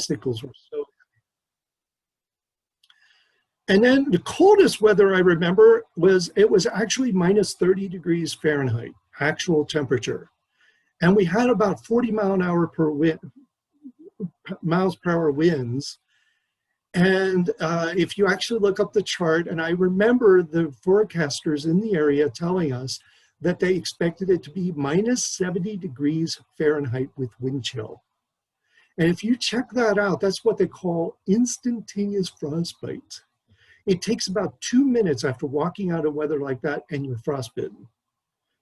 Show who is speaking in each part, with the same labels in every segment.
Speaker 1: icicles were so. And then the coldest weather I remember was, it was actually minus 30 degrees Fahrenheit, actual temperature. And we had about 40 miles per hour winds. And if you actually look up the chart, and I remember the forecasters in the area telling us that they expected it to be minus 70 degrees Fahrenheit with wind chill. And if you check that out, that's what they call instantaneous frostbite. It takes about 2 minutes after walking out of weather like that and you're frostbitten.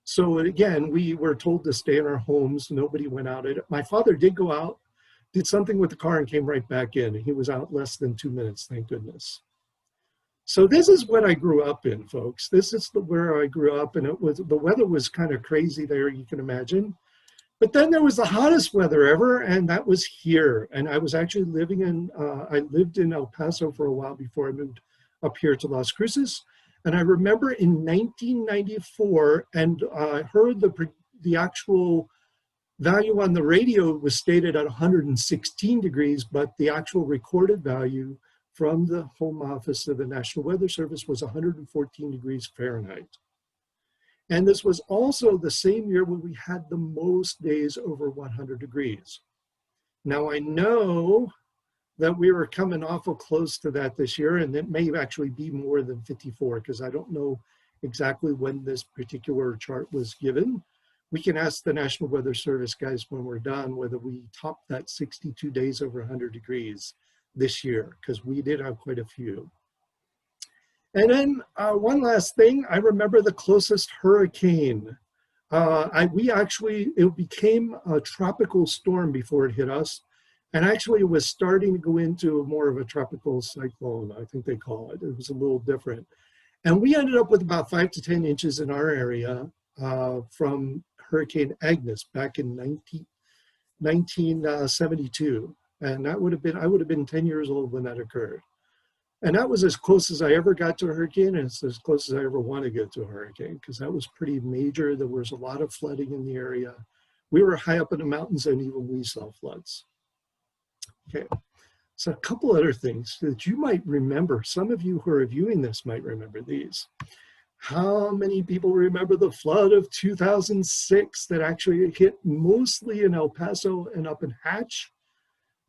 Speaker 1: So again, we were told to stay in our homes. Nobody went out. My father did go out, did something with the car and came right back in. He was out less than 2 minutes, thank goodness. So this is what I grew up in, folks. This is where I grew up, and the weather was kind of crazy there, you can imagine. But then there was the hottest weather ever, and that was here. And I was actually living in, I lived in El Paso for a while before I moved up here to Las Cruces. And I remember in 1994, and I heard the actual value on the radio was stated at 116 degrees, but the actual recorded value from the home office of the National Weather Service was 114 degrees Fahrenheit. And this was also the same year when we had the most days over 100 degrees. Now I know that we were coming awful close to that this year, and it may actually be more than 54, because I don't know exactly when this particular chart was given. We can ask the National Weather Service guys when we're done whether we topped that 62 days over 100 degrees this year, because we did have quite a few. And then one last thing, I remember the closest hurricane. It became a tropical storm before it hit us. And actually it was starting to go into more of a tropical cyclone, I think they call it. It was a little different. And we ended up with about 5 to 10 inches in our area from Hurricane Agnes back in 1972. And that would have been, I would have been 10 years old when that occurred. And that was as close as I ever got to a hurricane, and it's as close as I ever want to get to a hurricane, because that was pretty major. There was a lot of flooding in the area. We were high up in the mountains, and even we saw floods. Okay, so a couple other things that you might remember. Some of you who are viewing this might remember these. How many people remember the flood of 2006 that actually hit mostly in El Paso and up in Hatch?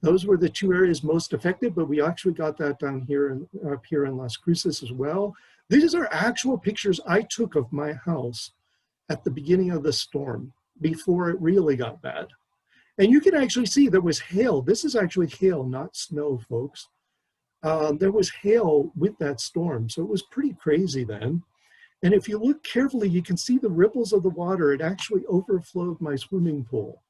Speaker 1: Those were the two areas most affected, but we actually got that down here up here in Las Cruces as well. These are actual pictures I took of my house at the beginning of the storm before it really got bad. And you can actually see there was hail. This is actually hail, not snow, folks. There was hail with that storm, so it was pretty crazy then. And if you look carefully, you can see the ripples of the water. It actually overflowed my swimming pool.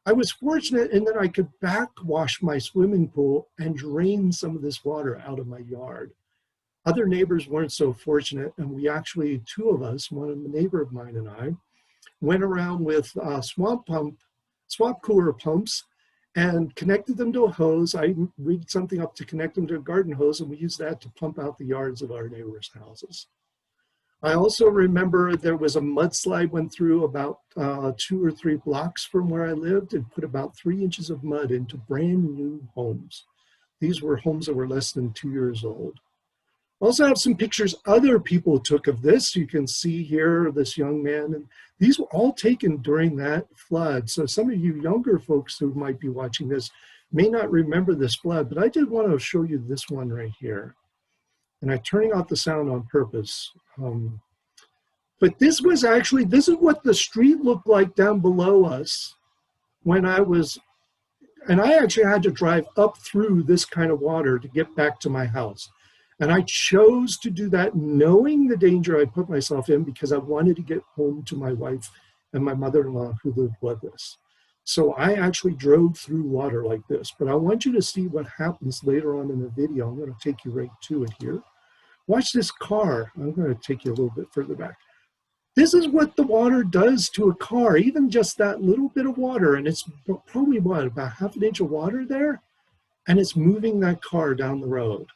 Speaker 1: I was fortunate in that I could backwash my swimming pool and drain some of this water out of my yard. Other neighbors weren't so fortunate, and we actually, two of us, one of the neighbor of mine and I, went around with swamp cooler pumps and connected them to a hose. I rigged something up to connect them to a garden hose, and we used that to pump out the yards of our neighbors' houses. I also remember there was a mudslide went through about 2 or 3 blocks from where I lived and put about 3 inches of mud into brand new homes. These were homes that were less than 2 years old. I also have some pictures other people took of this. You can see here this young man, and these were all taken during that flood. So some of you younger folks who might be watching this may not remember this flood, but I did want to show you this one right here. And I'm turning off the sound on purpose. But this was actually, this is what the street looked like down below us when I was, and I actually had to drive up through this kind of water to get back to my house. And I chose to do that knowing the danger I put myself in, because I wanted to get home to my wife and my mother-in-law who lived with us. So I actually drove through water like this, but I want you to see what happens later on in the video. I'm going to take you right to it here. Watch this car. I'm going to take you a little bit further back. This is what the water does to a car, even just that little bit of water, and it's probably what, about ½ an inch of water there, and it's moving that car down the road.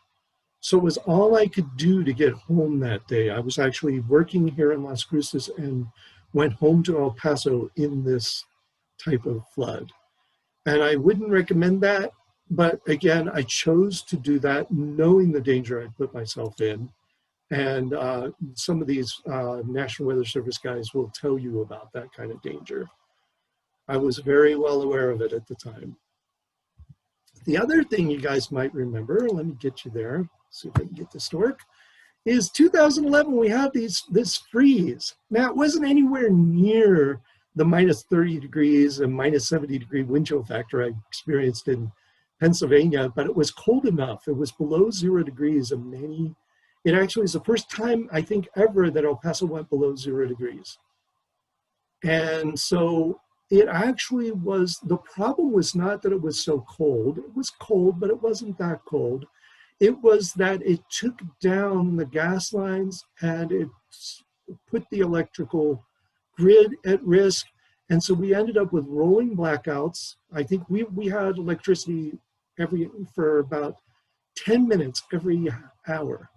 Speaker 1: So it was all I could do to get home that day. I was actually working here in Las Cruces and went home to El Paso in this type of flood. And I wouldn't recommend that. But again, I chose to do that knowing the danger I'd put myself in. And some of these National Weather Service guys will tell you about that kind of danger. I was very well aware of it at the time. The other thing you guys might remember, let me get you there, see if I can get this to work, is 2011, we had this freeze. Now, it wasn't anywhere near the minus 30 degrees and minus 70 degree wind chill factor I experienced in Pennsylvania, but it was cold enough. It was below 0 degrees and many, it actually was the first time I think ever that El Paso went below 0 degrees. And so it actually was, the problem was not that it was so cold. It was cold, but it wasn't that cold. It was that it took down the gas lines and it put the electrical grid at risk. And so we ended up with rolling blackouts. I think we had electricity for about 10 minutes every hour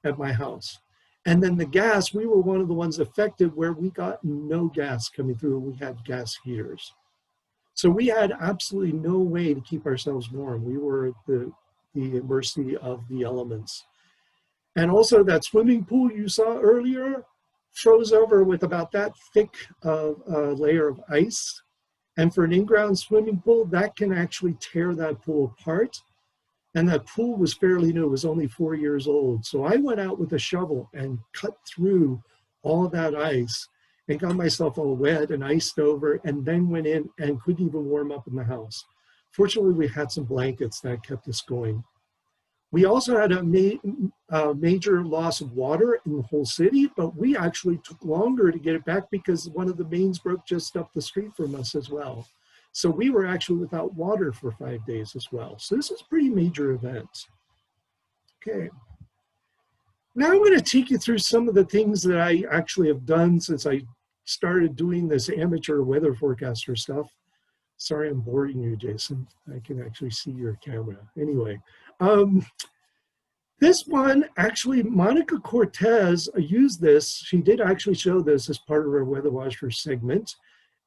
Speaker 1: at my house. And then the gas, we were one of the ones affected where we got no gas coming through. We had gas heaters. So we had absolutely no way to keep ourselves warm. We were at the mercy of the elements. And also that swimming pool you saw earlier froze over with about that thick of a layer of ice. And for an in-ground swimming pool, that can actually tear that pool apart. And that pool was fairly new, it was only 4 years old. So I went out with a shovel and cut through all of that ice and got myself all wet and iced over, and then went in and couldn't even warm up in the house. Fortunately, we had some blankets that kept us going. We also had a major loss of water in the whole city, but we actually took longer to get it back because one of the mains broke just up the street from us as well. So we were actually without water for 5 days as well. So this is a pretty major event. Okay. Now I'm going to take you through some of the things that I actually have done since I started doing this amateur weather forecaster stuff. Sorry, I'm boring you, Jason. I can actually see your camera. Anyway, this one, actually, Monica Cortez used this. She did actually show this as part of her Weather Watcher segment.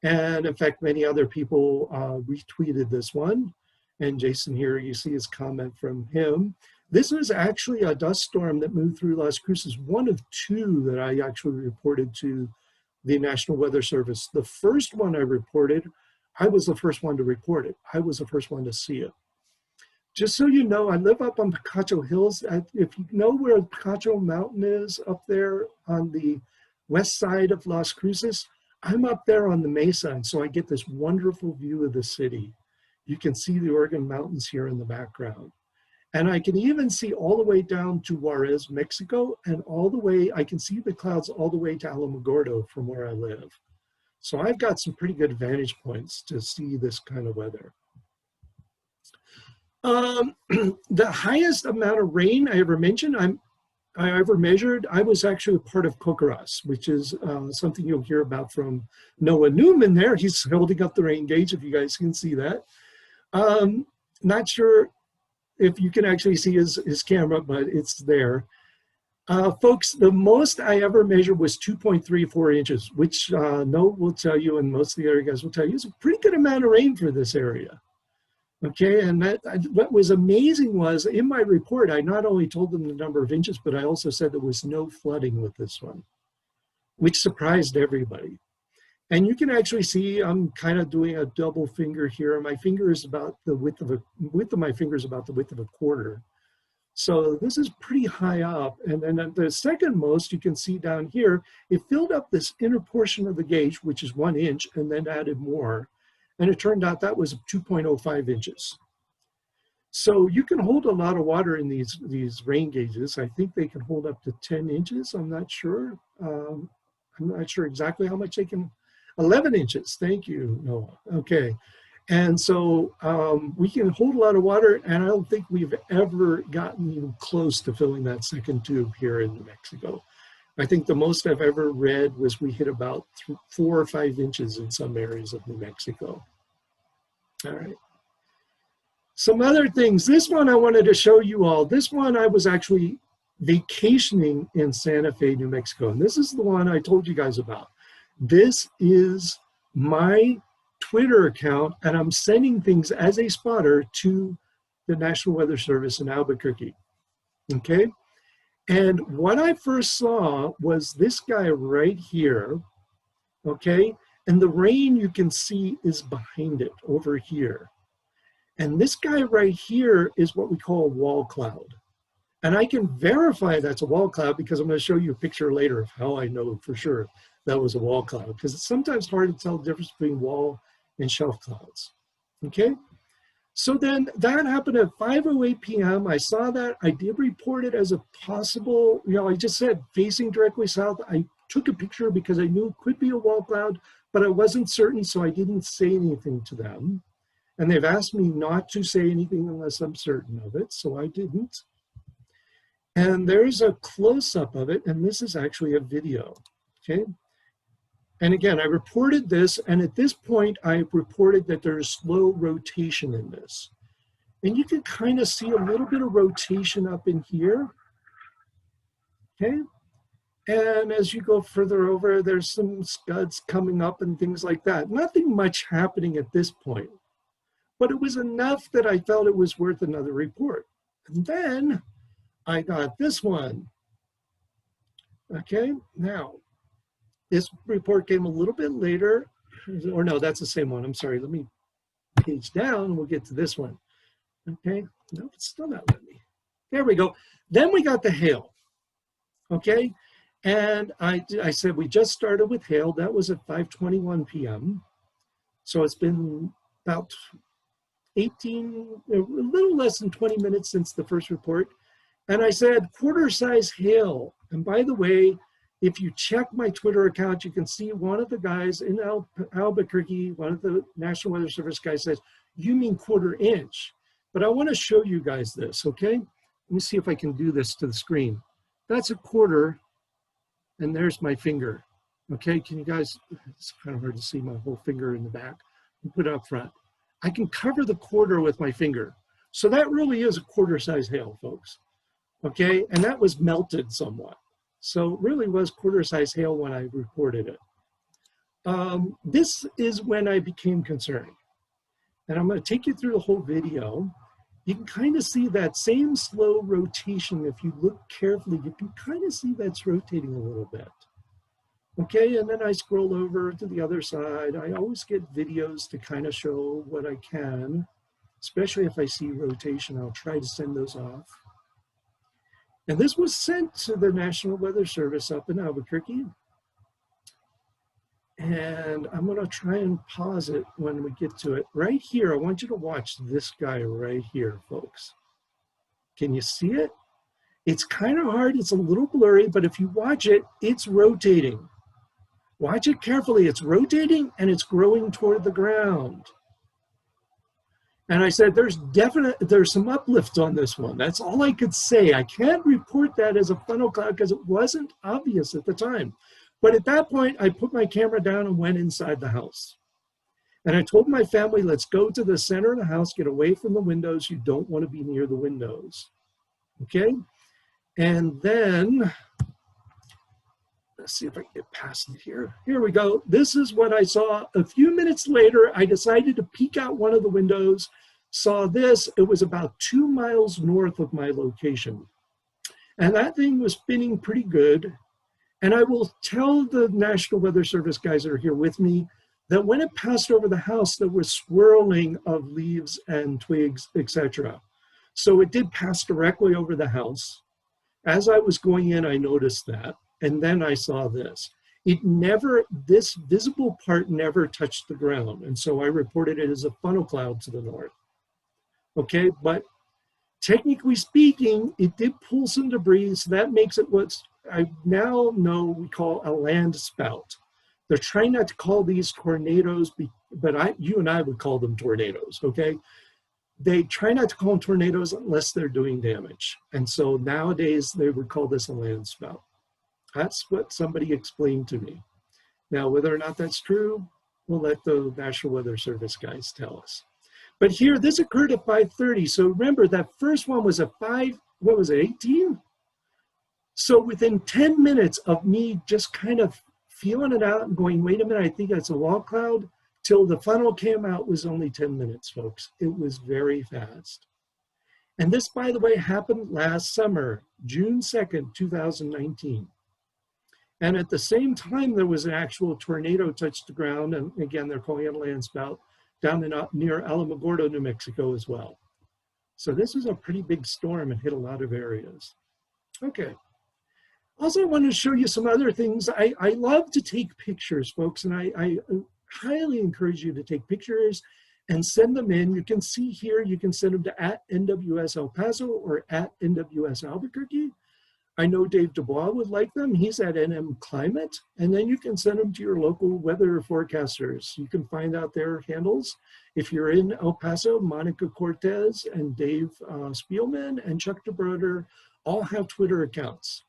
Speaker 1: And in fact, many other people retweeted this one. And Jason here, you see his comment from him. This was actually a dust storm that moved through Las Cruces, one of two that I actually reported to the National Weather Service. The first one I reported, I was the first one to report it. I was the first one to see it. Just so you know, I live up on Picacho Hills. If you know where Picacho Mountain is up there on the west side of Las Cruces, I'm up there on the mesa, and so I get this wonderful view of the city. You can see the Oregon Mountains here in the background. And I can even see all the way down to Juarez, Mexico, and all the way, I can see the clouds all the way to Alamogordo from where I live. So I've got some pretty good vantage points to see this kind of weather. The highest amount of rain I ever mentioned, I ever measured, I was actually a part of Cocoras, which is something you'll hear about from Noah Newman there. He's holding up the rain gauge, if you guys can see that. Not sure if you can actually see his camera, but it's there. Folks, the most I ever measured was 2.34 inches, which Noah will tell you, and most of the other guys will tell you, is a pretty good amount of rain for this area. Okay, and what was amazing was in my report, I not only told them the number of inches, but I also said there was no flooding with this one, which surprised everybody. And you can actually see I'm kind of doing a double finger here. My finger is about the width of my finger is about the width of a quarter. So this is pretty high up. And then at the second most, you can see down here, it filled up this inner portion of the gauge, which is 1 inch, and then added more. And it turned out that was 2.05 inches. So you can hold a lot of water in these rain gauges. I think they can hold up to 10 inches. I'm not sure. I'm not sure exactly how much they can. 11 inches. Thank you, Noah. Okay. And so we can hold a lot of water, and I don't think we've ever gotten even close to filling that second tube here in New Mexico. I think the most I've ever read was we hit about 4 or 5 inches in some areas of New Mexico. All right. Some other things. This one I wanted to show you all. This one I was actually vacationing in Santa Fe, New Mexico. And this is the one I told you guys about. This is my Twitter account, and I'm sending things as a spotter to the National Weather Service in Albuquerque, okay? And what I first saw was this guy right here, okay? And the rain you can see is behind it over here. And this guy right here is what we call a wall cloud. And I can verify that's a wall cloud because I'm going to show you a picture later of how I know for sure that was a wall cloud, because it's sometimes hard to tell the difference between wall and shelf clouds, okay? So then that happened at 5:08 p.m. I saw that. I did report it as a possible, I just said facing directly south. I took a picture because I knew it could be a wall cloud, but I wasn't certain, so I didn't say anything to them. And they've asked me not to say anything unless I'm certain of it, so I didn't. And there's a close-up of it, and this is actually a video, okay? And again, I reported this, and at this point, I reported that there's slow rotation in this. And you can kind of see a little bit of rotation up in here, okay? And as you go further over, there's some scuds coming up and things like that. Nothing much happening at this point, but it was enough that I felt it was worth another report. And then I got this one, okay? Now, this report came a little bit later, or no, that's the same one. I'm sorry, let me page down and we'll get to this one. Okay, no, it's still not letting me. There we go. Then we got the hail, okay? And I said we just started with hail. That was at 5:21 p.m. So it's been about 18, a little less than 20 minutes since the first report. And I said quarter-size hail. And by the way, if you check my Twitter account, you can see one of the guys in Albuquerque, one of the National Weather Service guys says, you mean quarter-inch. But I want to show you guys this, okay? Let me see if I can do this to the screen. That's a quarter, and there's my finger. Okay, can you guys, it's kind of hard to see my whole finger in the back. I'll put it up front. I can cover the quarter with my finger. So that really is a quarter-size hail, folks. Okay, and that was melted somewhat. So it really was quarter-size hail when I reported it. This is when I became concerned. And I'm going to take you through the whole video. You can kind of see that same slow rotation. If you look carefully, you can kind of see that's rotating a little bit. Okay, and then I scroll over to the other side. I always get videos to kind of show what I can, especially if I see rotation. I'll try to send those off. And this was sent to the National Weather Service up in Albuquerque. And I'm going to try and pause it when we get to it. Right here, I want you to watch this guy right here, folks. Can you see it? It's kind of hard. It's a little blurry, but if you watch it, it's rotating. Watch it carefully. It's rotating and it's growing toward the ground. And I said, there's some uplift on this one. That's all I could say. I can't report that as a funnel cloud because it wasn't obvious at the time. But at that point, I put my camera down and went inside the house. And I told my family, let's go to the center of the house, get away from the windows. You don't want to be near the windows. Okay? And then, let's see if I can get past it here. Here we go. This is what I saw. A few minutes later, I decided to peek out one of the windows, saw this. It was about 2 miles north of my location. And that thing was spinning pretty good. And I will tell the National Weather Service guys that are here with me that when it passed over the house, there was swirling of leaves and twigs, etc. So it did pass directly over the house. As I was going in, I noticed that. And then I saw this. This visible part never touched the ground. And so I reported it as a funnel cloud to the north. Okay, but technically speaking, it did pull some debris. So that makes it what I now know we call a land spout. They're trying not to call these tornadoes, but you and I would call them tornadoes, okay? They try not to call them tornadoes unless they're doing damage. And so nowadays they would call this a land spout. That's what somebody explained to me. Now, whether or not that's true, we'll let the National Weather Service guys tell us. But here, this occurred at 5:30. So remember, that first one was at 18? So within 10 minutes of me just kind of feeling it out and going, wait a minute, I think that's a wall cloud, till the funnel came out was only 10 minutes, folks. It was very fast. And this, by the way, happened last summer, June 2nd, 2019. And at the same time, there was an actual tornado touched the ground. And again, they're calling it a land spout down in, near Alamogordo, New Mexico as well. So this was a pretty big storm and hit a lot of areas. Okay. Also, I want to show you some other things. I love to take pictures, folks, and I highly encourage you to take pictures and send them in. You can see here, you can send them to @NWS El Paso or @NWS Albuquerque. I know Dave Dubois would like them. He's at NM Climate. And then you can send them to your local weather forecasters. You can find out their handles. If you're in El Paso, Monica Cortez and Dave Spielman and Chuck DeBroder all have Twitter accounts.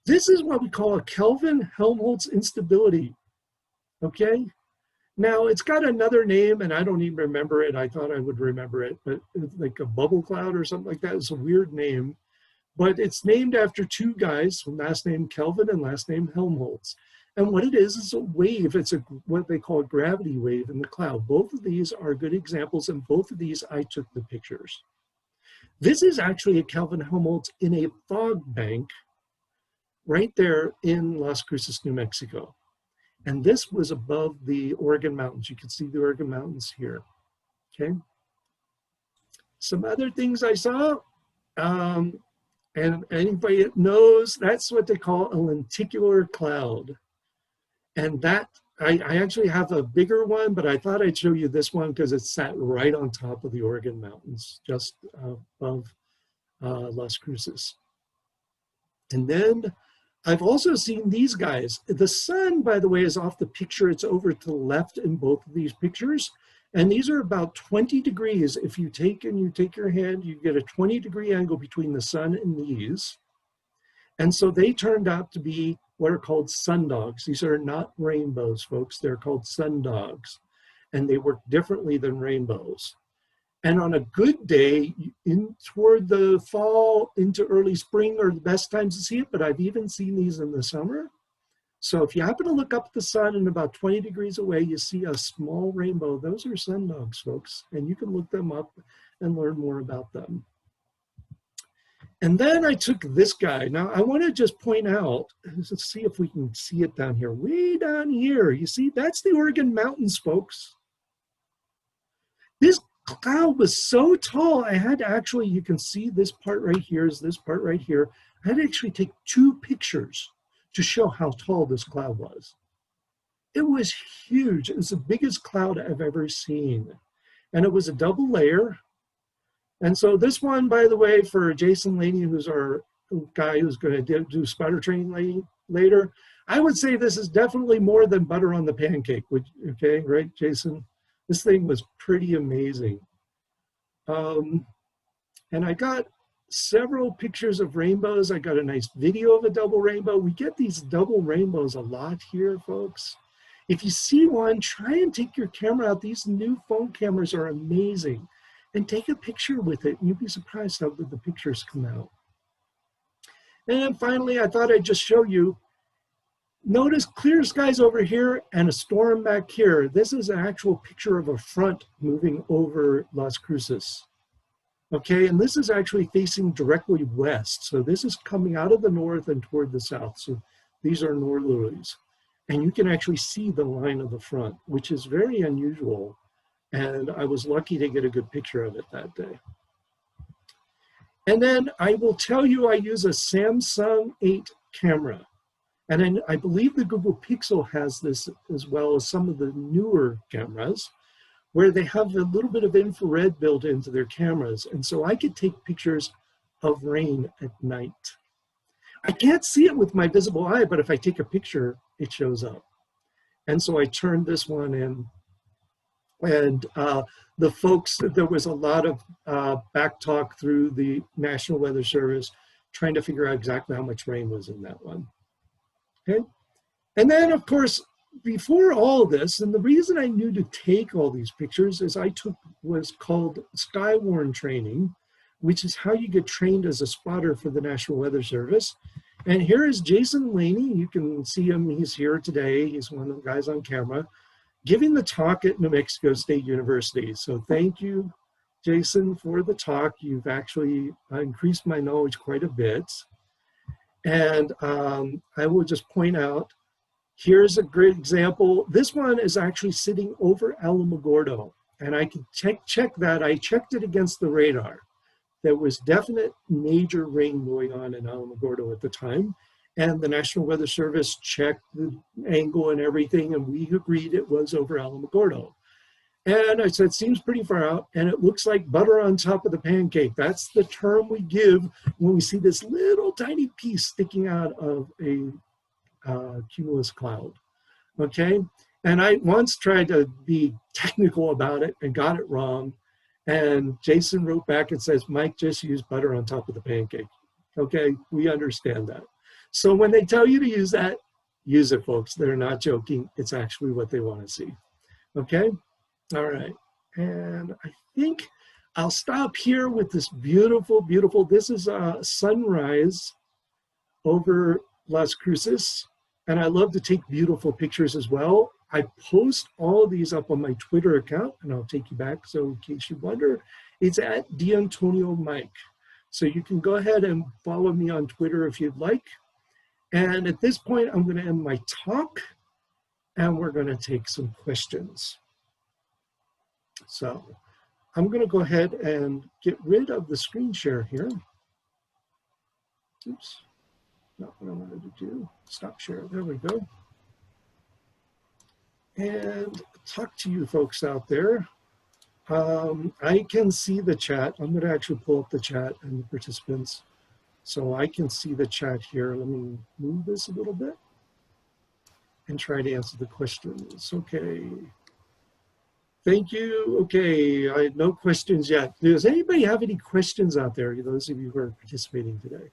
Speaker 1: This is what we call a Kelvin Helmholtz instability, okay? Now, it's got another name, and I don't even remember it. I thought I would remember it, but it's like a bubble cloud or something like that. It's a weird name, but it's named after two guys, last name Kelvin and last name Helmholtz. And what it is a wave. It's what they call a gravity wave in the cloud. Both of these are good examples, and both of these I took the pictures. This is actually a Kelvin Helmholtz in a fog bank right there in Las Cruces, New Mexico. And this was above the Oregon Mountains. You can see the Oregon Mountains here, okay? Some other things I saw, and anybody that knows, that's what they call a lenticular cloud. And that, I actually have a bigger one, but I thought I'd show you this one because it sat right on top of the Oregon Mountains, just above Las Cruces. And then I've also seen these guys. The sun, by the way, is off the picture. It's over to the left in both of these pictures. And these are about 20 degrees. If you take your hand, you get a 20-degree angle between the sun and these. And so they turned out to be what are called sundogs. These are not rainbows, folks. They're called sundogs. And they work differently than rainbows. And on a good day, in toward the fall into early spring are the best times to see it, but I've even seen these in the summer. So if you happen to look up at the sun and about 20 degrees away, you see a small rainbow. Those are sundogs, folks, and you can look them up and learn more about them. And then I took this guy. Now I want to just point out, let's see if we can see it down here, way down here. You see, that's the Oregon Mountains, folks. This cloud was so tall, I had to actually, you can see this part right here is this part right here. I had to actually take two pictures to show how tall this cloud was. It was huge. It was the biggest cloud I've ever seen. And it was a double layer. And so this one, by the way, for Jason Laney, who's our guy who's going to do spotter training later, I would say this is definitely more than butter on the pancake. Okay, right, Jason? This thing was pretty amazing. And I got several pictures of rainbows. I got a nice video of a double rainbow. We get these double rainbows a lot here, folks. If you see one, try and take your camera out. These new phone cameras are amazing. And take a picture with it. And you'll be surprised how good the pictures come out. And then finally, I thought I'd just show you. Notice clear skies over here and a storm back here. This is an actual picture of a front moving over Las Cruces. Okay, and this is actually facing directly west. So this is coming out of the north and toward the south. So these are northerlies. And you can actually see the line of the front, which is very unusual. And I was lucky to get a good picture of it that day. And then I will tell you, I use a Samsung 8 camera. And I believe the Google Pixel has this as well as some of the newer cameras where they have a little bit of infrared built into their cameras. And so I could take pictures of rain at night. I can't see it with my visible eye, but if I take a picture, it shows up. And so I turned this one in. And the folks, there was a lot of back talk through the National Weather Service trying to figure out exactly how much rain was in that one. Okay, and then of course, before all this, and the reason I knew to take all these pictures is I took what's called Skywarn training, which is how you get trained as a spotter for the National Weather Service. And here is Jason Laney. You can see him, he's here today. He's one of the guys on camera. giving the talk at New Mexico State University. So thank you, Jason, for the talk. You've actually increased my knowledge quite a bit. And I will just point out, here's a great example. This one is actually sitting over Alamogordo, and I can check that. I checked it against the radar. There was definite major rain going on in Alamogordo at the time, and the National Weather Service checked the angle and everything, and we agreed it was over Alamogordo. And I said, seems pretty far out, and it looks like butter on top of the pancake. That's the term we give when we see this little tiny piece sticking out of a cumulus cloud, okay? And I once tried to be technical about it and got it wrong. And Jason wrote back and says, Mike, just use butter on top of the pancake. Okay, we understand that. So when they tell you to use that, use it, folks. They're not joking. It's actually what they want to see. Okay, all right. And I think I'll stop here with this beautiful, beautiful, this is a sunrise over Las Cruces. And I love to take beautiful pictures as well. I post all of these up on my Twitter account, and I'll take you back. So in case you wonder, it's at DeAntonio Mike. So you can go ahead and follow me on Twitter if you'd like. And at this point, I'm going to end my talk, and we're going to take some questions. So I'm going to go ahead and get rid of the screen share here. Oops, not what I wanted to do. Stop share. There we go. And talk to you folks out there. I can see the chat. I'm going to actually pull up the chat and the participants so I can see the chat here. Let me move this a little bit and try to answer the questions. Okay. Thank you. Okay, I have no questions yet. Does anybody have any questions out there, those of you who are participating today?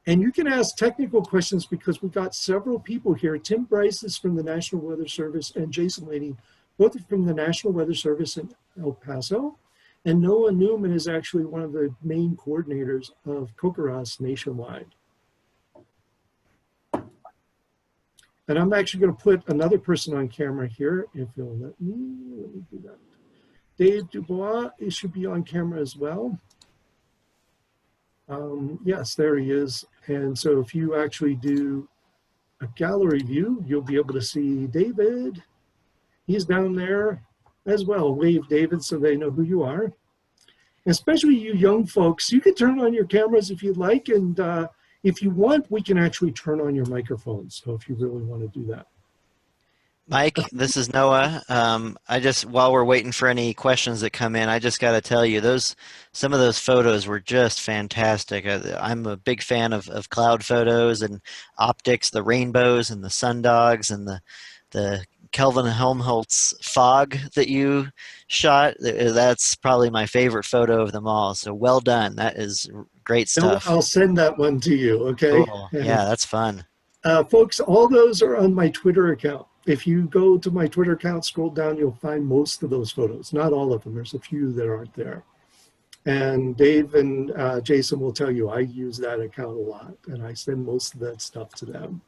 Speaker 1: And you can ask technical questions because we've got several people here. Tim Bryce is from the National Weather Service, and Jason Laney, both are from the National Weather Service in El Paso. And Noah Newman is actually one of the main coordinators of COCORAS nationwide. And I'm actually going to put another person on camera here, if you'll let me do that. Dave Dubois, he should be on camera as well. Yes, there he is. And so if you actually do a gallery view, you'll be able to see David. He's down there as well. Wave David so they know who you are. Especially you young folks, you can turn on your cameras if you'd like. And if you want, we can actually turn on your microphones. So if you really want to do that.
Speaker 2: Mike, this is Noah. While we're waiting for any questions that come in, I just got to tell you, some of those photos were just fantastic. I'm a big fan of cloud photos and optics, the rainbows and the sundogs and the Kelvin and Helmholtz fog that you shot. That's probably my favorite photo of them all. So well done. That is great stuff.
Speaker 1: I'll send that one to you, okay?
Speaker 2: Cool. Yeah, that's fun.
Speaker 1: Folks, all those are on my Twitter account. If you go to my Twitter account, scroll down, you'll find most of those photos. Not all of them. There's a few that aren't there. And Dave and Jason will tell you I use that account a lot, and I send most of that stuff to them.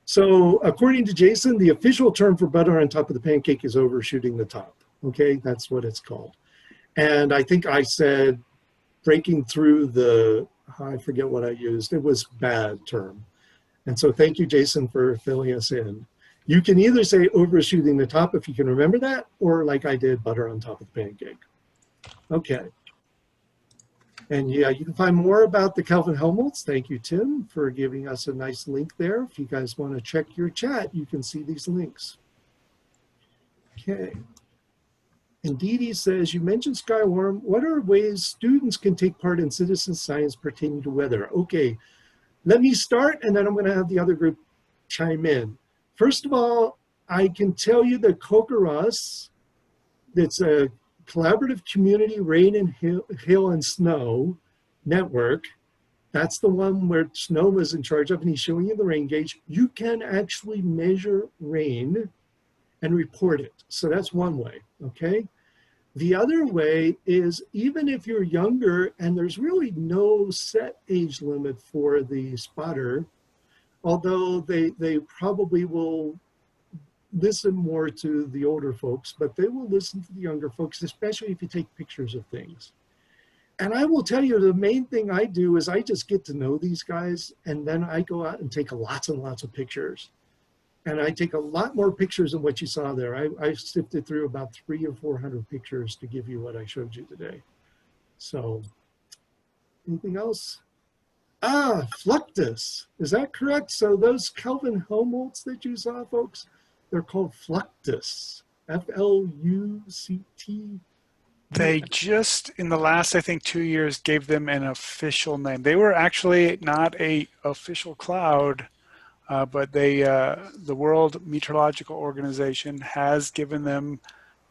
Speaker 1: So according to Jason, the official term for butter on top of the pancake is overshooting the top. Okay, that's what it's called. And I think I said breaking through the, I forget what I used. It was bad term. And so thank you, Jason, for filling us in. You can either say overshooting the top if you can remember that, or like I did, butter on top of the pancake. Okay. And yeah, you can find more about the Kelvin Helmholtz. Thank you, Tim, for giving us a nice link there. If you guys want to check your chat, you can see these links. Okay. And Dee Dee says, you mentioned Skywarm. What are ways students can take part in citizen science pertaining to weather? Okay, let me start, and then I'm going to have the other group chime in. First of all, I can tell you that COCORAS, that's a collaborative community rain and hail and snow network. That's the one where Snow was in charge of, and he's showing you the rain gauge. You can actually measure rain and report it. So that's one way, okay? The other way is even if you're younger and there's really no set age limit for the spotter, although they probably will listen more to the older folks, but they will listen to the younger folks, especially if you take pictures of things. And I will tell you, the main thing I do is I just get to know these guys, and then I go out and take lots and lots of pictures. And I take a lot more pictures than what you saw there. I sifted through about 300 or 400 pictures to give you what I showed you today. So, anything else? Ah, fluctus. Is that correct? So those Kelvin Helmholtz that you saw, folks, they're called fluctus. F-L-U-C-T.
Speaker 3: They just, in the last, I think, 2 years, gave them an official name. They were actually not a official cloud, but the World Meteorological Organization has given them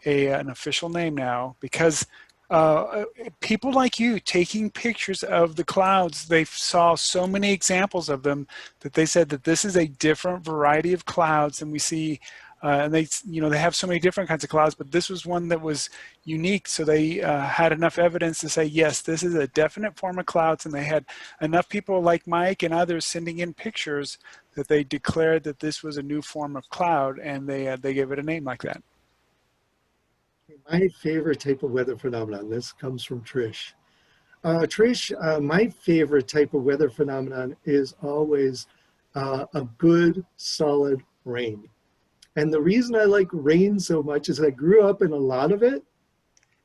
Speaker 3: an official name now, because people like you taking pictures of the clouds, they saw so many examples of them that they said that this is a different variety of clouds than we see. And they, they have so many different kinds of clouds, but this was one that was unique. So they had enough evidence to say, yes, this is a definite form of clouds. And they had enough people like Mike and others sending in pictures that they declared that this was a new form of cloud, and they gave it a name like that.
Speaker 1: My favorite type of weather phenomenon, this comes from Trish. Trish, my favorite type of weather phenomenon is always a good, solid rain. And the reason I like rain so much is I grew up in a lot of it,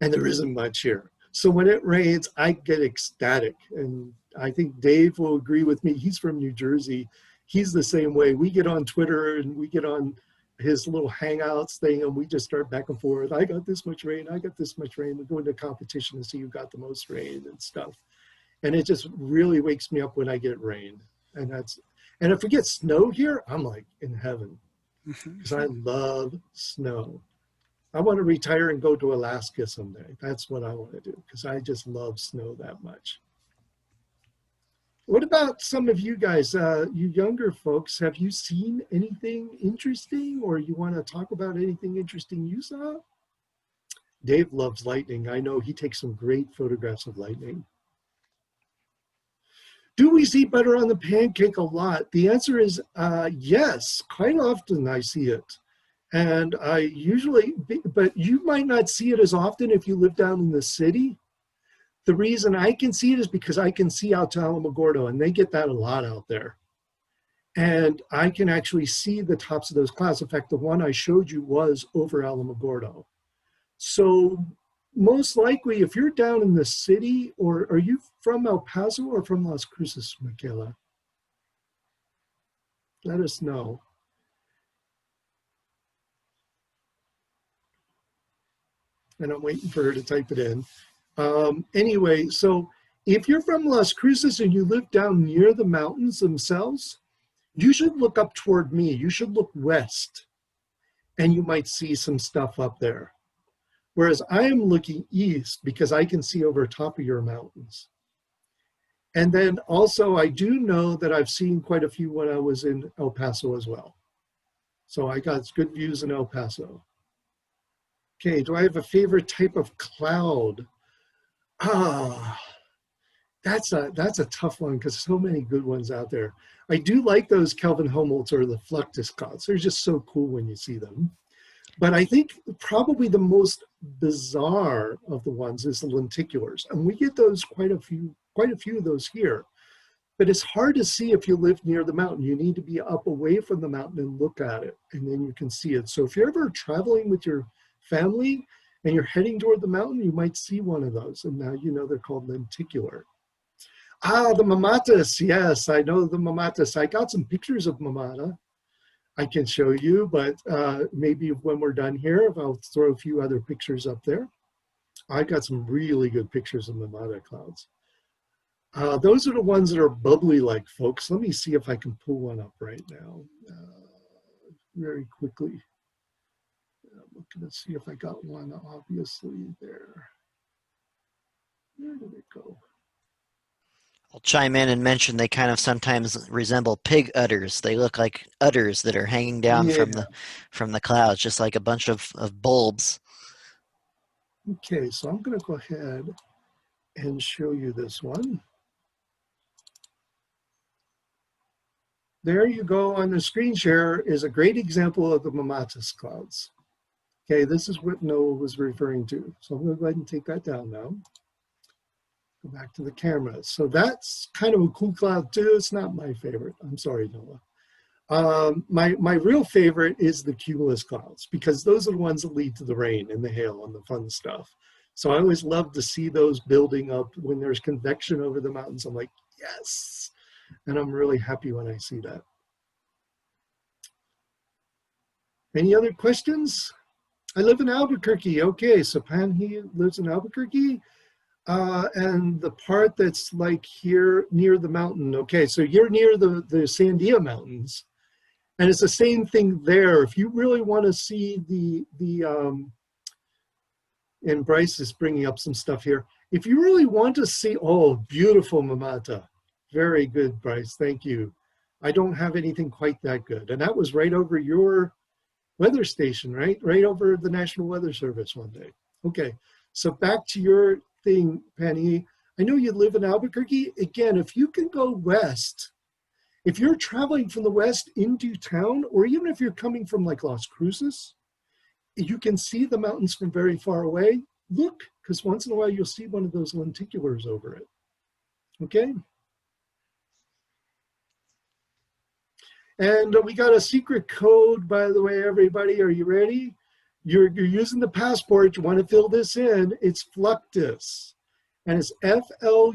Speaker 1: and there isn't much here. So when it rains, I get ecstatic. And I think Dave will agree with me. He's from New Jersey. He's the same way. We get on Twitter and we get on his little hangouts thing, and we just start back and forth. I got this much rain. I got this much rain. We go into competition to see who got the most rain and stuff. And it just really wakes me up when I get rain. And if we get snow here, I'm like in heaven. Because I love snow. I want to retire and go to Alaska someday. That's what I want to do, because I just love snow that much. What about some of you guys, you younger folks? Have you seen anything interesting, or you want to talk about anything interesting you saw? Dave loves lightning. I know he takes some great photographs of lightning. Do we see butter on the pancake a lot? The answer is yes. Quite often I see it. And I usually, but you might not see it as often if you live down in the city. The reason I can see it is because I can see out to Alamogordo, and they get that a lot out there. And I can actually see the tops of those clouds. In fact, the one I showed you was over Alamogordo. So most likely, if you're down in the city, or are you from El Paso or from Las Cruces, Michaela? Let us know. And I'm waiting for her to type it in. Anyway, so if you're from Las Cruces and you live down near the mountains themselves, you should look up toward me. You should look west, and you might see some stuff up there. Whereas I am looking east because I can see over top of your mountains. And then also I do know that I've seen quite a few when I was in El Paso as well. So I got good views in El Paso. Okay, do I have a favorite type of cloud? That's a tough one because so many good ones out there. I do like those Kelvin Helmholtz or the Fluctus clouds. They're just so cool when you see them. But I think probably the most bizarre of the ones is the lenticulars. And we get those quite a few of those here. But it's hard to see if you live near the mountain. You need to be up away from the mountain and look at it, and then you can see it. So if you're ever traveling with your family and you're heading toward the mountain, you might see one of those. And now you know they're called lenticular. The mamatas. Yes, I know the mamatas. I got some pictures of mamata I can show you, but maybe when we're done here, I'll throw a few other pictures up there. I got some really good pictures of mamata clouds. Those are the ones that are bubbly like, folks. Let me see if I can pull one up right now very quickly. I'm looking to see if I got one obviously there. Where did it go?
Speaker 2: I'll chime in and mention they kind of sometimes resemble pig udders. They look like udders that are hanging down from the clouds, just like a bunch of bulbs.
Speaker 1: Okay, so I'm going to go ahead and show you this one. There you go on the screen share is a great example of the Cumulus Clouds. Okay, this is what Noah was referring to. So I'm going to go ahead and take that down now. Go back to the camera. So that's kind of a cool cloud too. It's not my favorite. I'm sorry, Noah. My real favorite is the Cumulus Clouds because those are the ones that lead to the rain and the hail and the fun stuff. So I always love to see those building up when there's convection over the mountains. I'm like, yes. And I'm really happy when I see that. Any other questions? I live in Albuquerque. Okay, so Panhi lives in Albuquerque. And the part that's like here near the mountain. Okay, so you're near the Sandia Mountains. And it's the same thing there. If you really want to see and Bryce is bringing up some stuff here. If you really want to see, oh, beautiful Mamata. Very good, Bryce, thank you. I don't have anything quite that good. And that was right over your weather station, right? Right over the National Weather Service one day. Okay, so back to your thing, Penny. I know you live in Albuquerque. Again, if you can go west, if you're traveling from the west into town, or even if you're coming from like Las Cruces, you can see the mountains from very far away. Look, because once in a while you'll see one of those lenticulars over it. Okay? And we got a secret code, by the way, everybody. Are you ready? You're using the passport. You want to fill this in. It's Fluctus. And it's Fluctus.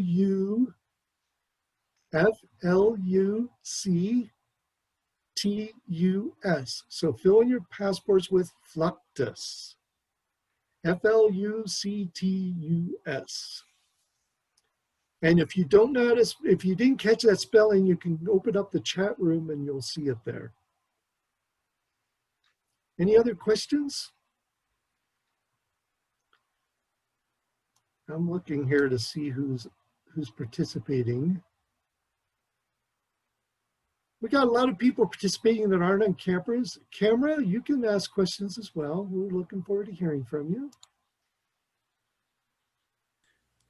Speaker 1: So fill in your passports with Fluctus. Fluctus. And if you don't notice, if you didn't catch that spelling, you can open up the chat room and you'll see it there. Any other questions? I'm looking here to see who's participating. We got a lot of people participating that aren't on camera. You can ask questions as well. We're looking forward to hearing from you.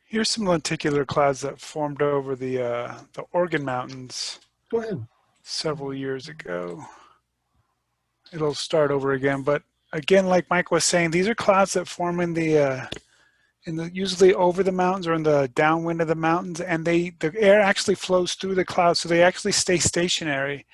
Speaker 3: Here's some lenticular clouds that formed over the Organ Mountains.
Speaker 1: Go ahead.
Speaker 3: Several years ago. It'll start over again, but again, like Mike was saying, these are clouds that form in the usually over the mountains or in the downwind of the mountains, and the air actually flows through the clouds, so they actually stay stationary.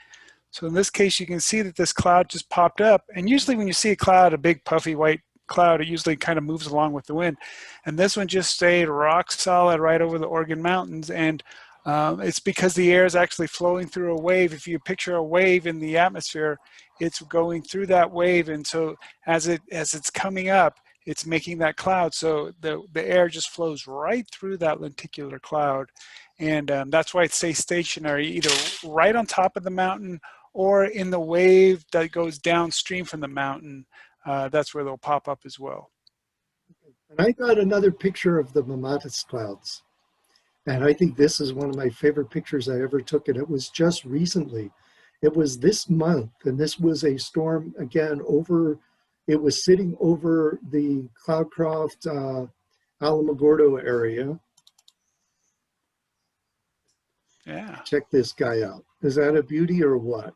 Speaker 3: So in this case, you can see that this cloud just popped up, and usually when you see a cloud, a big puffy white cloud, it usually kind of moves along with the wind, and this one just stayed rock solid right over the Organ Mountains, and it's because the air is actually flowing through a wave. If you picture a wave in the atmosphere, it's going through that wave, and so as it's coming up, it's making that cloud. So the air just flows right through that lenticular cloud, and that's why it stays stationary, either right on top of the mountain or in the wave that goes downstream from the mountain. That's where they'll pop up as well.
Speaker 1: And I got another picture of the Cumulus Clouds. And I think this is one of my favorite pictures I ever took. And it was just recently. It was this month. And this was a storm, again, it was sitting over the Cloudcroft, Alamogordo area.
Speaker 3: Yeah.
Speaker 1: Check this guy out. Is that a beauty or what?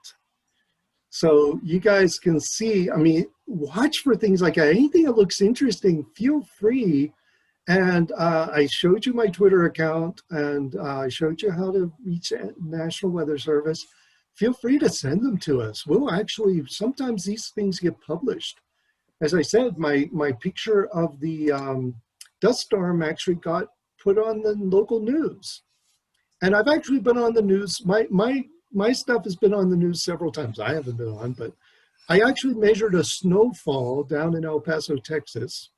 Speaker 1: So you guys can see, I mean, watch for things like that. Anything that looks interesting, feel free. And I showed you my Twitter account, and I showed you how to reach National Weather Service. Feel free to send them to us. We'll actually, sometimes these things get published. As I said, my picture of the dust storm actually got put on the local news. And I've actually been on the news. My stuff has been on the news several times. I haven't been on, but I actually measured a snowfall down in El Paso, Texas.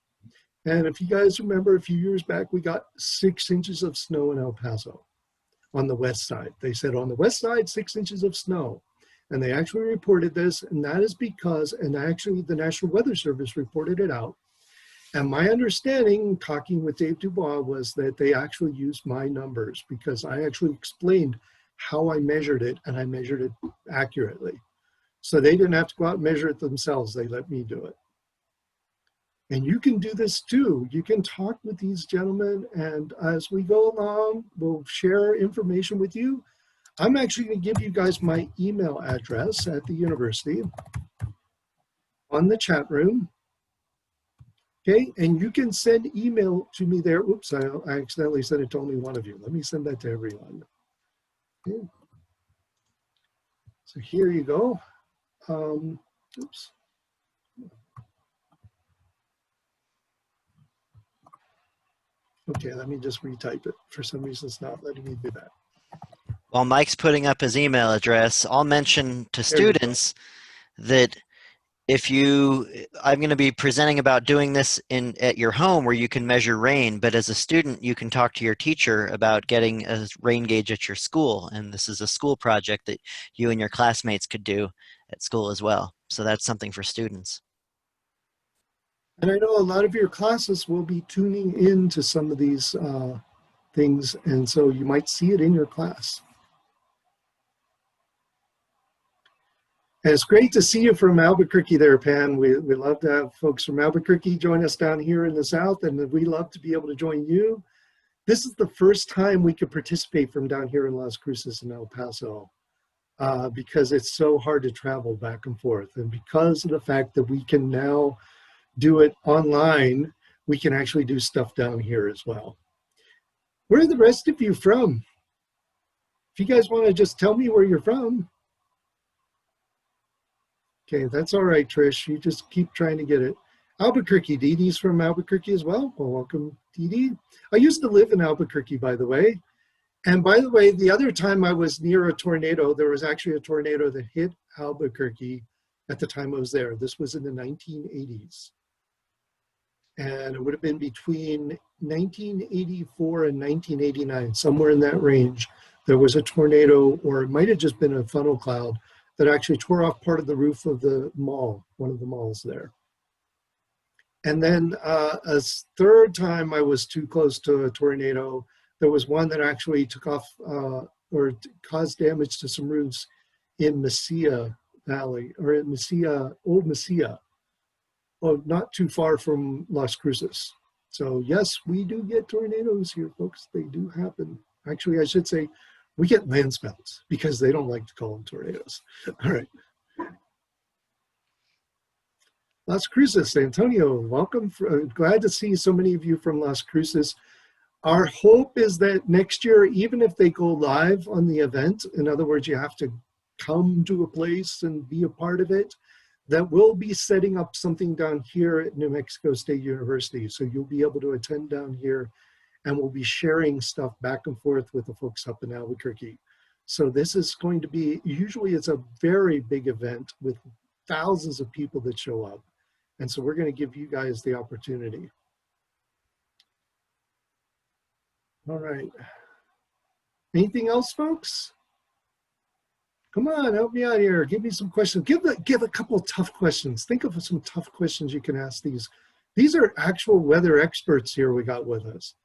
Speaker 1: And if you guys remember, a few years back, we got 6 inches of snow in El Paso on the west side. They said on the west side, 6 inches of snow. And they actually reported this, and that is because, and actually the National Weather Service reported it out. And my understanding, talking with Dave Dubois, was that they actually used my numbers because I actually explained how I measured it, and I measured it accurately. So they didn't have to go out and measure it themselves. They let me do it. And you can do this too. You can talk with these gentlemen, and as we go along, we'll share information with you. I'm actually going to give you guys my email address at the university on the chat room. Okay, and you can send email to me there. Oops, I accidentally sent it to only one of you. Let me send that to everyone. Okay. So here you go. Oops. Okay, let me just retype it. For some reason, it's not letting me do that.
Speaker 2: While Mike's putting up his email address, I'll mention to students that I'm going to be presenting about doing this at your home where you can measure rain, but as a student, you can talk to your teacher about getting a rain gauge at your school. And this is a school project that you and your classmates could do at school as well. So that's something for students.
Speaker 1: And I know a lot of your classes will be tuning in to some of these things, and so you might see it in your class. And it's great to see you from Albuquerque there, Pan. We love to have folks from Albuquerque join us down here in the South, and we love to be able to join you. This is the first time we could participate from down here in Las Cruces and El Paso because it's so hard to travel back and forth. And because of the fact that we can now do it online, we can actually do stuff down here as well. Where are the rest of you from? If you guys want to just tell me where you're from. Okay, that's all right, Trish. You just keep trying to get it. Albuquerque, Dee Dee's from Albuquerque as well. Well, welcome, Dee Dee. I used to live in Albuquerque, by the way. And by the way, the other time I was near a tornado, there was actually a tornado that hit Albuquerque at the time I was there. This was in the 1980s. And it would have been between 1984 and 1989, somewhere in that range. There was a tornado, or it might have just been a funnel cloud, that actually tore off part of the roof of the mall, one of the malls there. And then a third time I was too close to a tornado, there was one that actually took off or caused damage to some roofs in Mesilla Valley, or in Mesilla, Old Mesilla, not too far from Las Cruces. So yes, we do get tornadoes here, folks. They do happen. Actually, I should say, we get landspouts because they don't like to call them tornadoes. All right. Las Cruces, Antonio, welcome. Glad to see so many of you from Las Cruces. Our hope is that next year, even if they go live on the event, in other words, you have to come to a place and be a part of it, that we'll be setting up something down here at New Mexico State University. So you'll be able to attend down here, and we'll be sharing stuff back and forth with the folks up in Albuquerque. So this is going to be, usually it's a very big event with thousands of people that show up. And so we're going to give you guys the opportunity. All right. Anything else, folks? Come on, help me out here. Give me some questions. Give a couple of tough questions. Think of some tough questions you can ask these. These are actual weather experts here we got with us.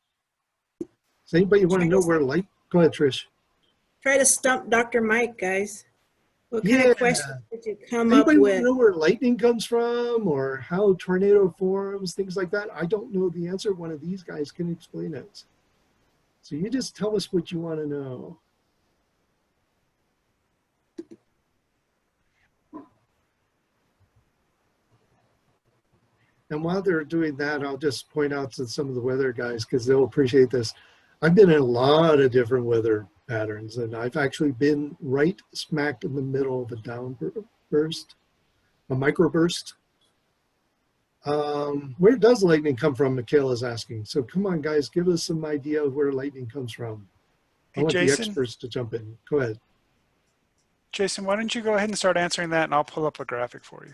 Speaker 1: Does anybody want to know where light? Go ahead, Trish.
Speaker 4: Try to stump Dr. Mike, guys. What kind of questions did you come
Speaker 1: Anybody
Speaker 4: up
Speaker 1: want
Speaker 4: with?
Speaker 1: to know where lightning comes from or how tornado forms, things like that? I don't know the answer. One of these guys can explain it. So you just tell us what you want to know. And while they're doing that, I'll just point out to some of the weather guys because they'll appreciate this. I've been in a lot of different weather patterns, and I've actually been right smack in the middle of a downburst, a microburst. Where does lightning come from? Mikhail is asking. So come on, guys, give us some idea of where lightning comes from. I want the experts to jump in. Go ahead.
Speaker 3: Jason, why don't you go ahead and start answering that, and I'll pull up a graphic for you.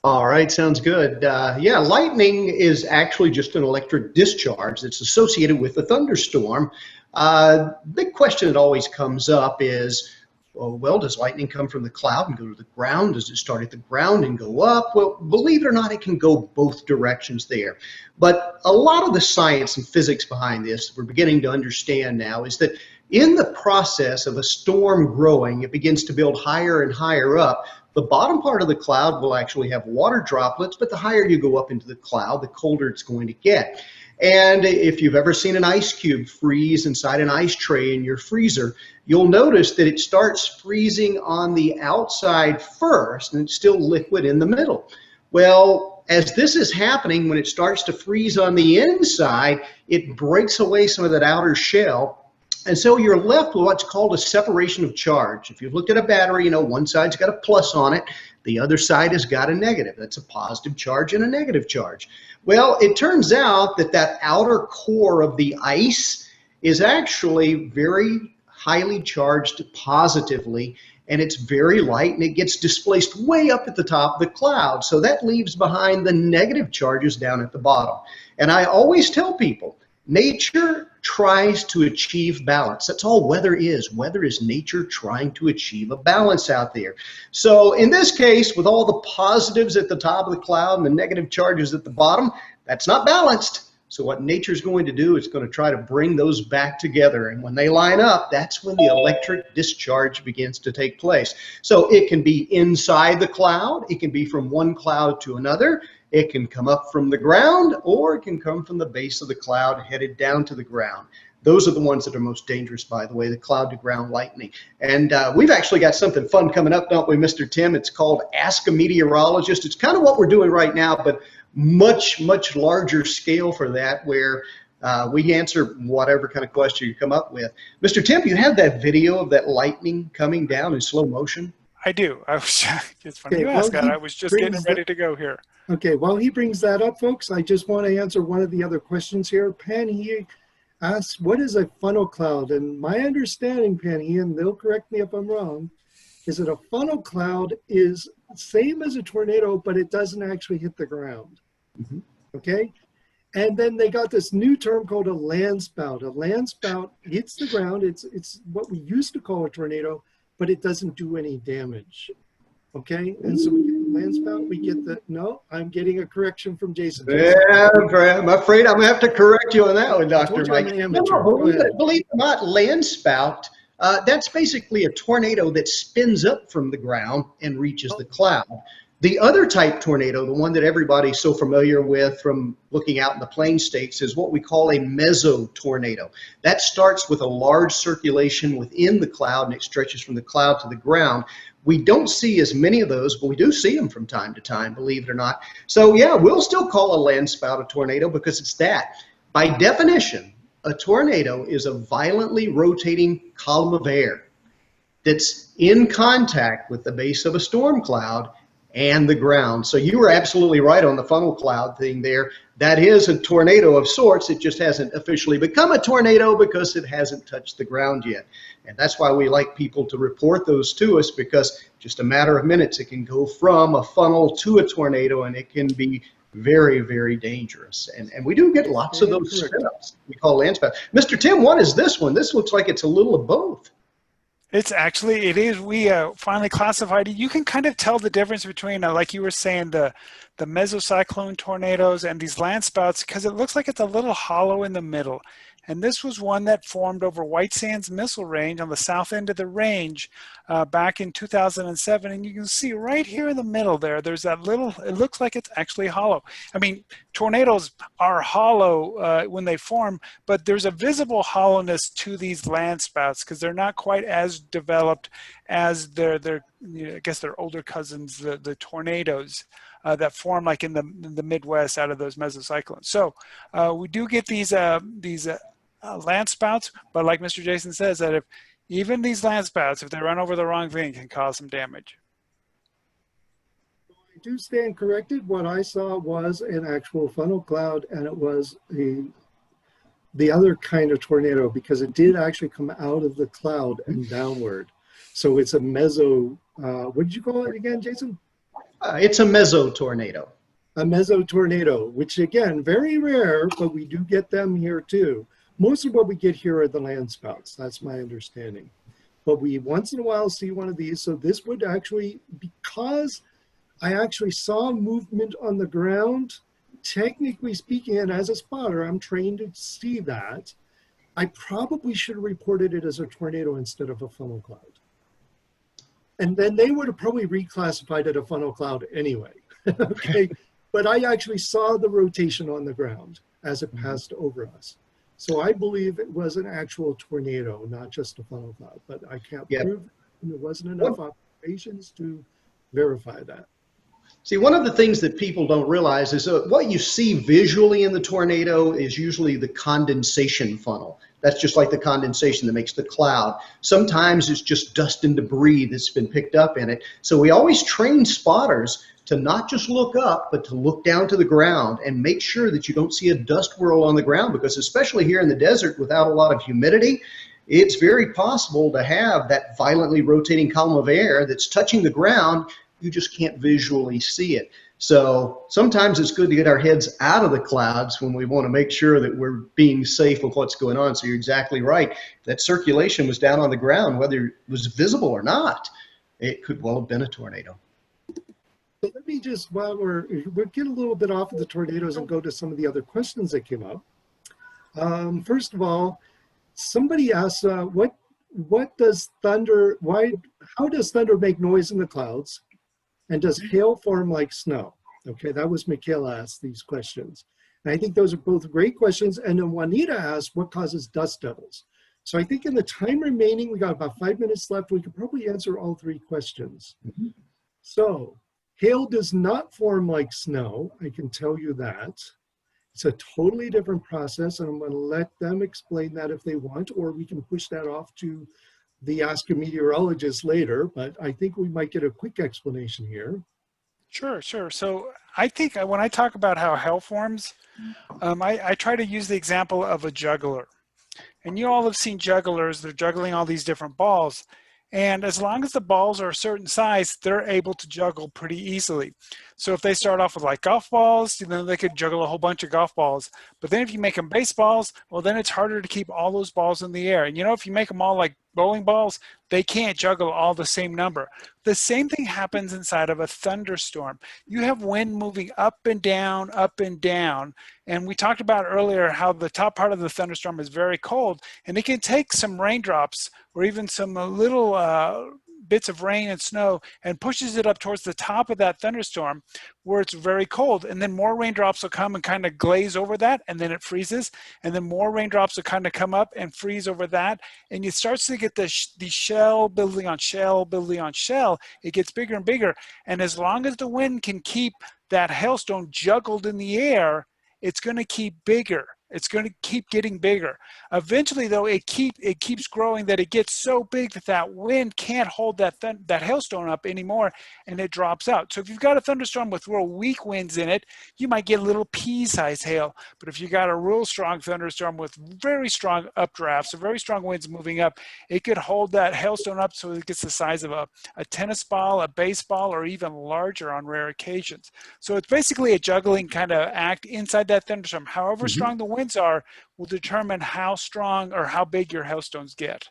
Speaker 5: All right, sounds good. Yeah, lightning is actually just an electric discharge that's associated with a thunderstorm. Big question that always comes up is, well, does lightning come from the cloud and go to the ground? Does it start at the ground and go up? Well, believe it or not, it can go both directions there. But a lot of the science and physics behind this, we're beginning to understand now, is that in the process of a storm growing, it begins to build higher and higher up. The bottom part of the cloud will actually have water droplets, but the higher you go up into the cloud, the colder it's going to get. And if you've ever seen an ice cube freeze inside an ice tray in your freezer, you'll notice that it starts freezing on the outside first, and it's still liquid in the middle. Well, as this is happening, when it starts to freeze on the inside, it breaks away some of that outer shell. And so you're left with what's called a separation of charge. If you've looked at a battery, you know one side's got a plus on it, the other side has got a negative. That's a positive charge and a negative charge. Well, it turns out that that outer core of the ice is actually very highly charged positively, and it's very light, and it gets displaced way up at the top of the cloud. So that leaves behind the negative charges down at the bottom. And I always tell people, nature tries to achieve balance. That's all weather is. Weather is nature trying to achieve a balance out there. So in this case, with all the positives at the top of the cloud and the negative charges at the bottom, that's not balanced. So what nature's going to do is going to try to bring those back together. And when they line up, that's when the electric discharge begins to take place. So it can be inside the cloud. It can be from one cloud to another. It can come up from the ground, or it can come from the base of the cloud headed down to the ground. Those are the ones that are most dangerous, by the way, the cloud to ground lightning. And we've actually got something fun coming up, don't we, Mr. Tim? It's called Ask a Meteorologist. It's kind of what we're doing right now, but much, much larger scale for that, where we answer whatever kind of question you come up with. Mr. Tim, you have that video of that lightning coming down in slow motion?
Speaker 3: I do. It's funny you ask that. I was just getting ready to go here.
Speaker 1: Okay, while he brings that up, folks, I just want to answer one of the other questions here. Penny asks, what is a funnel cloud? And my understanding, Penny, and they'll correct me if I'm wrong, is that a funnel cloud is same as a tornado, but it doesn't actually hit the ground.
Speaker 5: Mm-hmm.
Speaker 1: Okay? And then they got this new term called a land spout. A land spout hits the ground. It's what we used to call a tornado, but it doesn't do any damage. Okay? And so we get the land spout, we get the, no, I'm getting a correction from Jason.
Speaker 5: Yeah, I'm afraid I'm going to have to correct you on that one, Dr. Mike.
Speaker 1: No,
Speaker 5: believe it or not, land spout, that's basically a tornado that spins up from the ground and reaches the cloud. The other type tornado, the one that everybody's so familiar with from looking out in the plain states, is what we call a mesotornado. That starts with a large circulation within the cloud, and it stretches from the cloud to the ground. We don't see as many of those, but we do see them from time to time, believe it or not. So yeah, we'll still call a land spout a tornado because it's that. By definition, a tornado is a violently rotating column of air that's in contact with the base of a storm cloud and the ground. So you were absolutely right on the funnel cloud thing there. That is a tornado of sorts. It just hasn't officially become a tornado because it hasn't touched the ground yet. And that's why we like people to report those to us, because just a matter of minutes, it can go from a funnel to a tornado, and it can be very, very dangerous. And we do get lots of those setups we call land spout. Mr. Tim, what is this one? This looks like it's a little of both.
Speaker 3: It's actually, it is. We finally classified it. You can kind of tell the difference between, like you were saying, the mesocyclone tornadoes and these land spouts, because it looks like it's a little hollow in the middle. And this was one that formed over White Sands Missile Range on the south end of the range back in 2007. And you can see right here in the middle there, there's that little, it looks like it's actually hollow. I mean, tornadoes are hollow when they form, but there's a visible hollowness to these land spouts because they're not quite as developed as their I guess their older cousins, the tornadoes. That form like in the Midwest out of those mesocyclones. So we do get these land spouts, but like Mr. Jason says, that if even these land spouts, if they run over the wrong thing, can cause some damage.
Speaker 1: I do stand corrected. What I saw was an actual funnel cloud, and it was the other kind of tornado because it did actually come out of the cloud and downward. So it's a meso, what did you call it again, Jason?
Speaker 5: It's a mesotornado.
Speaker 1: A mesotornado, which again, very rare, but we do get them here too. Most of what we get here are the land spouts. That's my understanding. But we once in a while see one of these. So this would actually, because I actually saw movement on the ground, technically speaking, and as a spotter, I'm trained to see that. I probably should have reported it as a tornado instead of a funnel cloud. And then they would have probably reclassified it a funnel cloud anyway. Okay, but I actually saw the rotation on the ground, as it passed over us. So I believe it was an actual tornado, not just a funnel cloud, but I can't prove it, and there wasn't enough observations to verify that.
Speaker 5: See, one of the things that people don't realize is what you see visually in the tornado is usually the condensation funnel. That's just like the condensation that makes the cloud. Sometimes it's just dust and debris that's been picked up in it. So we always train spotters to not just look up, but to look down to the ground and make sure that you don't see a dust whirl on the ground, because especially here in the desert without a lot of humidity, it's very possible to have that violently rotating column of air that's touching the ground. You just can't visually see it. So sometimes it's good to get our heads out of the clouds when we want to make sure that we're being safe with what's going on. So you're exactly right. That circulation was down on the ground, whether it was visible or not, it could well have been a tornado.
Speaker 1: So let me just, while we'll get a little bit off of the tornadoes and go to some of the other questions that came up. First of all, somebody asked, what does thunder, how does thunder make noise in the clouds? And does hail form like snow? Okay, that was Michaela asked these questions. And I think those are both great questions. And then Juanita asked, what causes dust devils? So I think in the time remaining, we got about 5 minutes left. We could probably answer all three questions. So hail does not form like snow. I can tell you that. It's a totally different process. And I'm going to let them explain that if they want, or we can push that off to the Ask a Meteorologist later, but I think we might get a quick explanation here.
Speaker 3: Sure. So I think when I talk about how hail forms, I try to use the example of a juggler. And you all have seen jugglers, they're juggling all these different balls. And as long as the balls are a certain size, they're able to juggle pretty easily. So if they start off with like golf balls, then they could juggle a whole bunch of golf balls. But then if you make them baseballs, well, then it's harder to keep all those balls in the air. And if you make them all like bowling balls, they can't juggle all the same number. The same thing happens inside of a thunderstorm. You have wind moving up and down, up and down. And we talked about earlier how the top part of the thunderstorm is very cold, and it can take some raindrops or even some little bits of rain and snow and pushes it up towards the top of that thunderstorm where it's very cold, and then more raindrops will come and kind of glaze over that, and then it freezes, and then more raindrops will kind of come up and freeze over that, and it starts to get the shell building on shell building on shell. It gets bigger and bigger, and as long as the wind can keep that hailstone juggled in the air, it's going to keep bigger. It's going to keep getting bigger. Eventually, though, it keeps growing that it gets so big that that wind can't hold that hailstone up anymore, and it drops out. So if you've got a thunderstorm with real weak winds in it, you might get a little pea-sized hail. But if you got a real strong thunderstorm with very strong updrafts, or very strong winds moving up, it could hold that hailstone up so it gets the size of a tennis ball, a baseball, or even larger on rare occasions. So it's basically a juggling kind of act inside that thunderstorm. However strong the winds are will determine how strong or how big your hailstones get.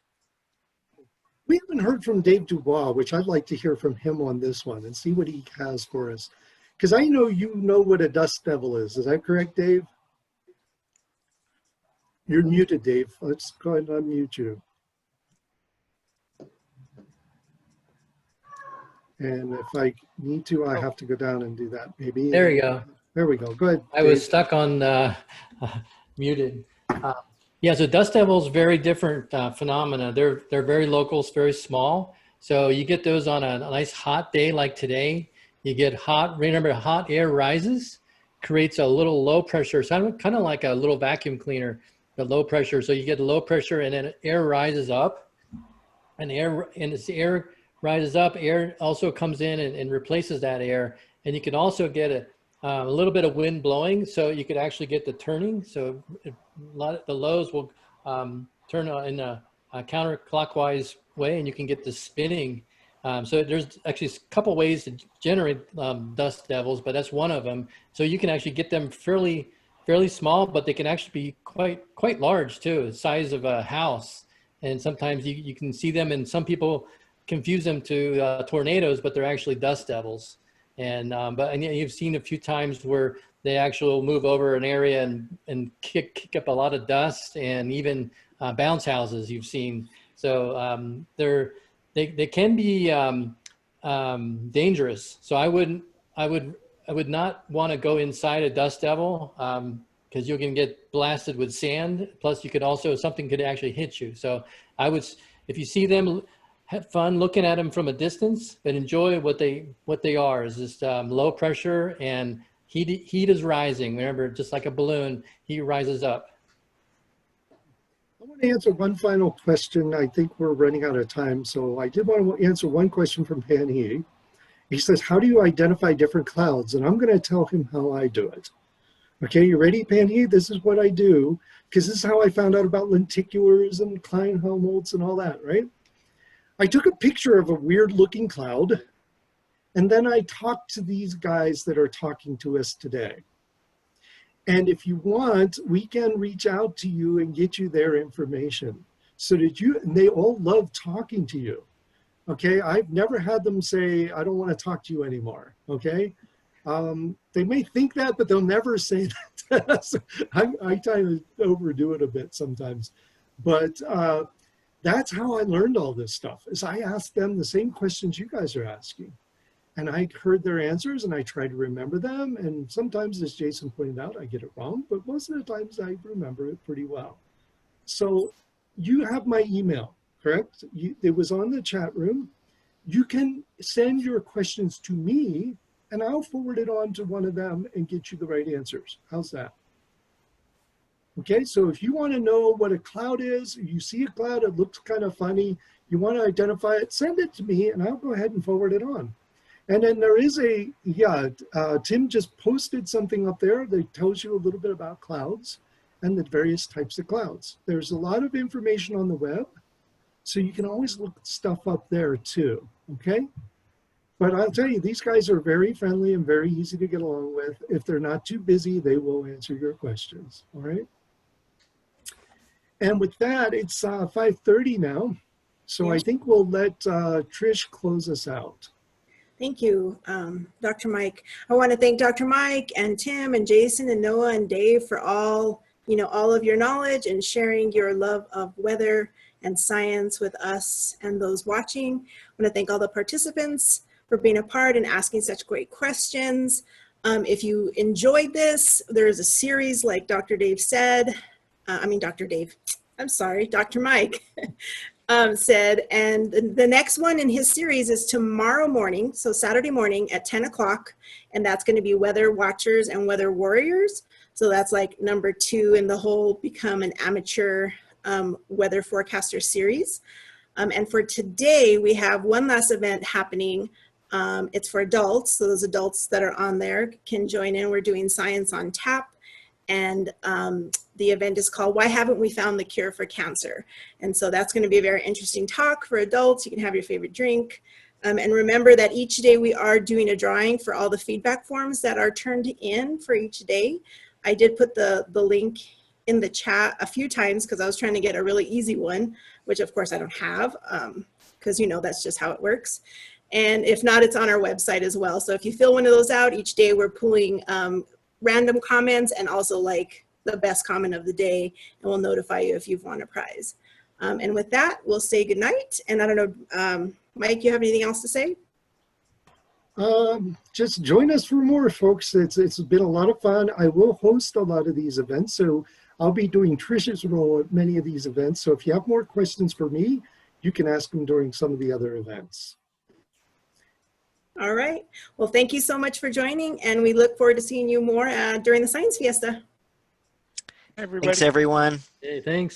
Speaker 1: We haven't heard from Dave Dubois, which I'd like to hear from him on this one and see what he has for us. Because I know you know what a dust devil is. Is that correct, Dave? You're muted, Dave. Let's go ahead and unmute you. And if I need to, I have to go down and do that maybe.
Speaker 6: There you go.
Speaker 1: There we go. Go ahead.
Speaker 6: I was stuck on muted. Yeah, so dust devils, very different phenomena. They're very local, it's very small. So you get those on a nice hot day like today. You get hot, remember hot air rises, creates a little low pressure, so kind of like a little vacuum cleaner, the low pressure. So you get low pressure and then air rises up, and as the air rises up, air also comes in and replaces that air. And you can also get a little bit of wind blowing, so you could actually get the turning. So a lot of the lows will turn in a counterclockwise way, and you can get the spinning. So there's actually a couple ways to generate dust devils, but that's one of them. So you can actually get them fairly small, but they can actually be quite large too, the size of a house. And sometimes you can see them, and some people confuse them to tornadoes, but they're actually dust devils. And you've seen a few times where they actually move over an area and kick up a lot of dust, and even bounce houses you've seen. So they can be dangerous. So I would not want to go inside a dust devil because you can get blasted with sand. Plus you could also, something could actually hit you. So I would, if you see them, have fun looking at them from a distance, but enjoy what they are, is just low pressure, and heat is rising. Remember, just like a balloon, heat rises up.
Speaker 1: I want to answer one final question. I think we're running out of time. So I did want to answer one question from Pan He. He says, how do you identify different clouds? And I'm going to tell him how I do it. Okay, you ready, Pan He? This is what I do, because this is how I found out about lenticulars and Klein Helmholtz and all that, right? I took a picture of a weird looking cloud, and then I talked to these guys that are talking to us today. And if you want, we can reach out to you and get you their information so that and they all love talking to you. Okay, I've never had them say, I don't want to talk to you anymore, okay? They may think that, but they'll never say that to us. I kind of overdo it a bit sometimes. But that's how I learned all this stuff, is I asked them the same questions you guys are asking. And I heard their answers and I try to remember them. And sometimes, as Jason pointed out, I get it wrong, but most of the times I remember it pretty well. So you have my email, correct? It was on the chat room. You can send your questions to me and I'll forward it on to one of them and get you the right answers. How's that? Okay, so if you want to know what a cloud is, you see a cloud, it looks kind of funny, you want to identify it, send it to me and I'll go ahead and forward it on. And then there is Tim just posted something up there that tells you a little bit about clouds and the various types of clouds. There's a lot of information on the web, so you can always look stuff up there too, okay? But I'll tell you, these guys are very friendly and very easy to get along with. If they're not too busy, they will answer your questions, all right? And with that, it's 5:30 now. So I think we'll let Trish close us out.
Speaker 4: Thank you, Dr. Mike. I want to thank Dr. Mike and Tim and Jason and Noah and Dave for all of your knowledge and sharing your love of weather and science with us and those watching. I want to thank all the participants for being a part and asking such great questions. If you enjoyed this, there is a series like Dr. Dave said, Dr. Mike said, and the next one in his series is tomorrow morning, so Saturday morning at 10 o'clock, and that's going to be Weather Watchers and Weather Warriors. So that's like number 2 in the whole Become an Amateur Weather Forecaster series. And for today, we have one last event happening. It's for adults, so those adults that are on there can join in. We're doing Science on Tap, and the event is called Why Haven't We Found the Cure for Cancer? And so that's going to be a very interesting talk for adults. You can have your favorite drink. And remember that each day we are doing a drawing for all the feedback forms that are turned in for each day. I did put the link in the chat a few times because I was trying to get a really easy one, which of course I don't have because that's just how it works. And if not, it's on our website as well. So if you fill one of those out, each day we're pulling random comments and also like the best comment of the day, and we'll notify you if you've won a prize. And with that, we'll say goodnight. And I don't know, Mike, you have anything else to say?
Speaker 1: Just join us for more, folks. It's been a lot of fun. I will host a lot of these events, so I'll be doing Trish's role at many of these events. So if you have more questions for me, you can ask them during some of the other events.
Speaker 4: All right. Well, thank you so much for joining, and we look forward to seeing you more during the Science Fiesta.
Speaker 3: Everybody.
Speaker 2: Thanks, everyone.
Speaker 6: Hey, thanks.